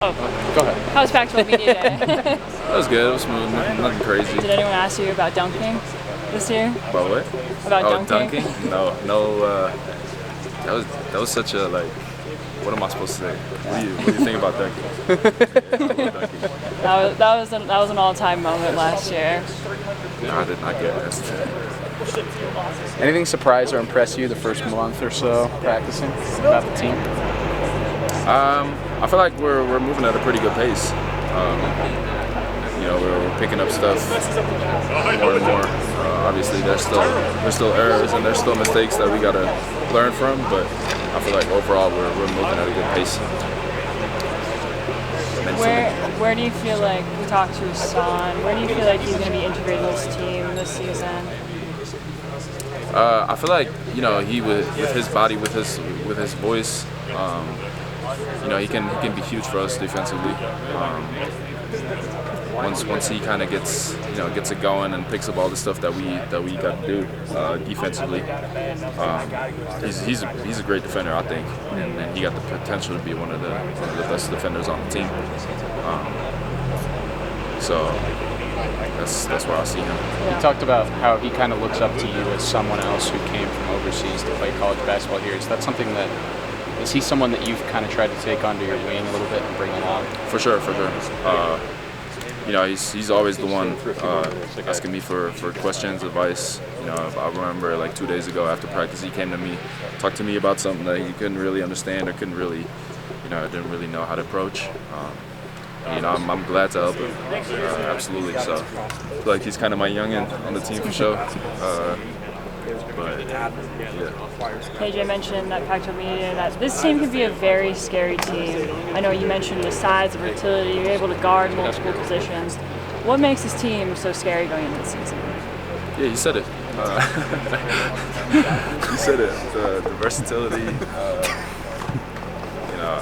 Oh, Go ahead. how was Pac-12 Media Day? That was good. It was smooth. Nothing crazy. Did anyone ask you about dunking this year? About what? About dunking? No. That was such a like. What am I supposed to say? What do you think about dunking? That was an all-time moment last year. No, I did not get asked. Anything surprise or impress you the first month or so practicing about the team? I feel like we're moving at a pretty good pace. We're picking up stuff more and more. Obviously, there's still errors and there's still mistakes that we gotta learn from, but I feel like overall we're moving at a good pace. Where do you feel like, we talked to Hassan, where do you feel like he's going to be integrated in this team this season? I feel like he with his body, with his voice, he can be huge for us defensively. Once he kind of gets it going and picks up all the stuff that we got to do defensively, he's a great defender, I think, and he got the potential to be one of the best defenders on the team. So that's where I see him. You talked about how he kind of looks up to you as someone else who came from overseas to play college basketball here. Is that something that, is he someone that you've kind of tried to take under your wing a little bit and bring along? For sure. He's always the one asking me for questions, advice. I remember like 2 days ago after practice, he came to me, talked to me about something that he couldn't really understand or didn't really know how to approach. I'm glad to help him, absolutely. So I feel like he's kind of my youngin on the team for sure. But yeah. KJ mentioned that Pac-12 Media that this team can be a very scary team. I know you mentioned the size, the versatility, you're able to guard multiple positions. What makes this team so scary going into the season? Yeah, you said it. You said it. The versatility.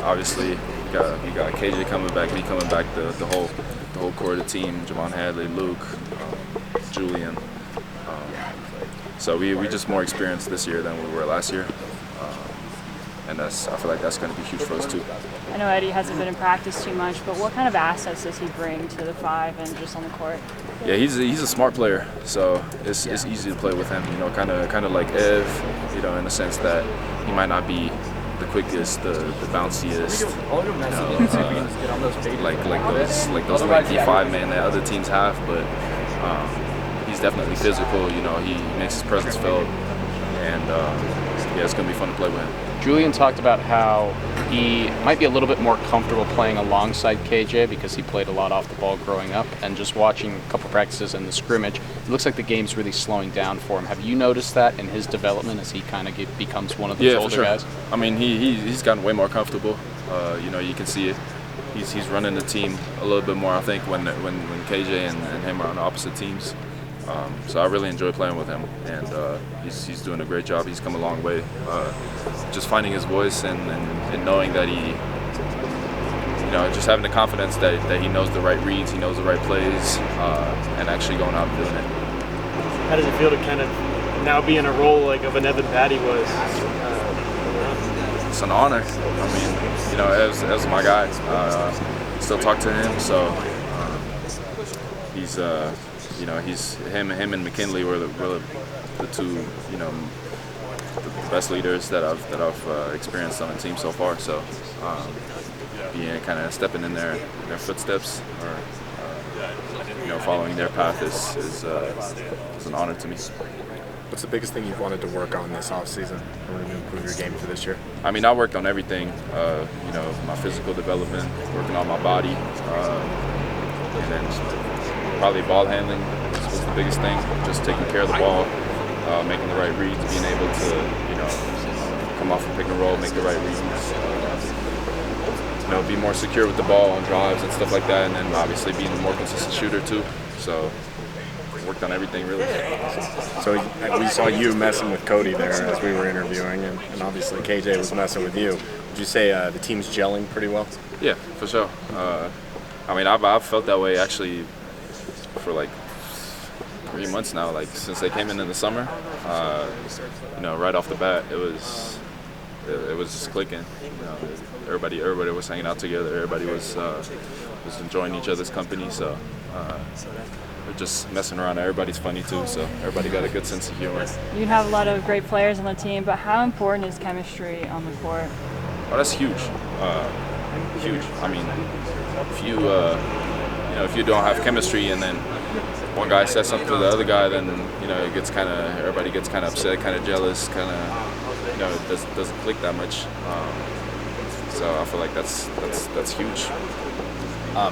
Obviously, you got KJ coming back, me coming back. The whole core of the team: Javon Hadley, Luke, Julian. So we just more experienced this year than we were last year, and I feel like that's going to be huge for us too. I know Eddie hasn't been in practice too much, but what kind of assets does he bring to the five and just on the court? Yeah, he's a smart player, so it's easy to play with him. Kind of like Ev, in the sense that he might not be the quickest, the bounciest, like those lanky five man that other teams have, but. He's definitely physical. He makes his presence felt, and it's going to be fun to play with him. Julian talked about how he might be a little bit more comfortable playing alongside KJ because he played a lot off the ball growing up, and just watching a couple practices in the scrimmage, it looks like the game's really slowing down for him. Have you noticed that in his development as he kind of becomes one of those older guys? I mean, he's gotten way more comfortable. You can see it. He's running the team a little bit more, I think, when KJ and him are on opposite teams. So I really enjoy playing with him, and he's doing a great job. He's come a long way, just finding his voice and knowing that he, just having the confidence that he knows the right reads, he knows the right plays, and actually going out and doing it. How does it feel to kind of now be in a role like of an Evan Patty was? It's an honor. I mean, as my guy, still talk to him, so he's. He's him and McKinley were the two, the best leaders that I've experienced on the team so far. So being kind of stepping in their footsteps or following their path is an honor to me. What's the biggest thing you've wanted to work on this offseason in order to improve your game for this year? I mean, I worked on everything. My physical development, working on my body, and then. Probably ball handling was the biggest thing. Just taking care of the ball, making the right reads, being able to, come off a pick and roll, make the right reads. Be more secure with the ball on drives and stuff like that, and then obviously being a more consistent shooter too. So worked on everything really. So we saw you messing with Cody there as we were interviewing, and obviously KJ was messing with you. Would you say the team's gelling pretty well? Yeah, for sure. I've felt that way actually for like 3 months now, like since they came in the summer. Right off the bat, it was it was just clicking. You know, everybody was hanging out together. Everybody was enjoying each other's company. So we're just messing around. Everybody's funny too. So everybody got a good sense of humor. You have a lot of great players on the team, but how important is chemistry on the court? Oh, that's huge. Huge. I mean, if you don't have chemistry and then one guy says something to the other guy, then everybody gets kind of upset, kind of jealous, kind of it doesn't click that much. So I feel like that's huge.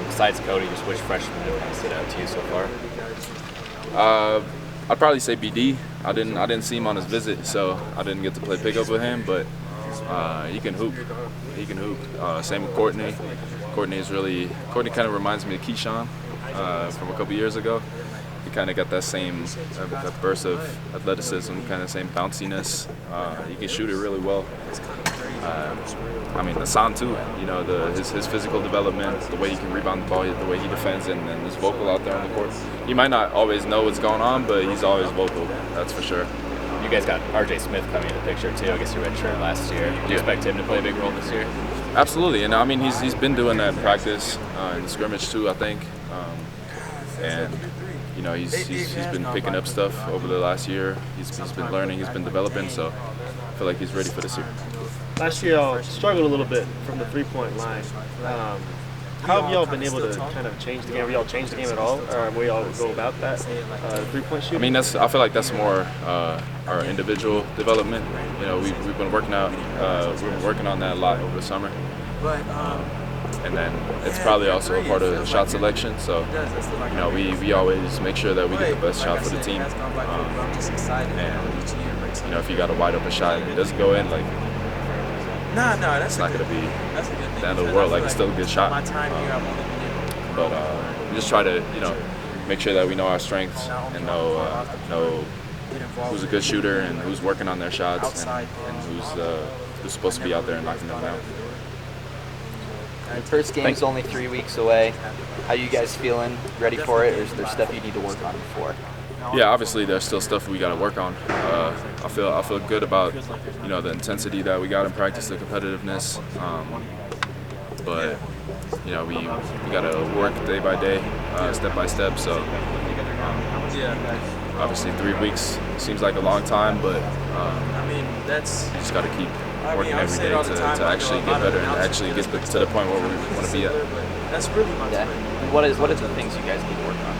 Besides Cody, just which freshman kind of stood out to you so far? I'd probably say BD. I didn't see him on his visit, so I didn't get to play pickup with him, but he can hoop. He can hoop. Same with Courtney. Courtney kind of reminds me of Keyshawn from a couple years ago. He kind of got that same that burst of athleticism, kind of same bounciness. He can shoot it really well. I mean, Hassan too. His physical development, the way he can rebound the ball, the way he defends, and his vocal out there on the court. You might not always know what's going on, but he's always vocal. That's for sure. You guys got R.J. Smith coming in the picture too. I guess you redshirted last year. Do you expect him to play a big role this year? Absolutely, and I mean he's been doing that in practice, in the scrimmage too, I think, and he's been picking up stuff over the last year. He's been learning, he's been developing, so I feel like he's ready for this year. Last year, y'all struggled a little bit from the three-point line. How have y'all been able to kind of change the game? Have y'all changed the game at all, or where y'all go about that three-point shooting? I mean, I feel like that's more our individual development. We've been working on that a lot over the summer, and then it's probably also a part of the shot selection. So we always make sure that we get the best shot for the team. And if you got a wide open shot and it doesn't go in, it's not going to be the end of the world. It's still a good shot. But we just try to, make sure that we know our strengths and know who's a good shooter and who's working on their shots and who's supposed to be out there and knocking them down. The first game's only 3 weeks away. How you guys feeling? Ready for it, or is there stuff you need to work on before? Yeah, obviously there's still stuff we got to work on. I feel good about the intensity that we got in practice, the competitiveness. But we got to work day by day, step by step. So obviously 3 weeks seems like a long time, but you just got to keep working every day to actually get better and actually get to the point where we want to be at. That's really my time. What are the things you guys need to work on?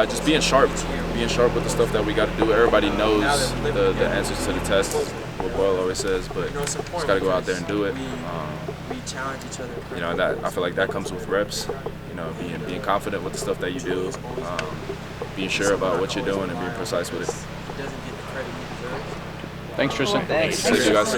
Just being sharp with the stuff that we got to do. Everybody knows the answers to the test, what Boyle always says, but just got to go out there and do it. And that I feel like that comes with reps. Being confident with the stuff that you do, being sure about what you're doing, and being precise with it. Thanks, Tristan. Thanks. Thank you guys.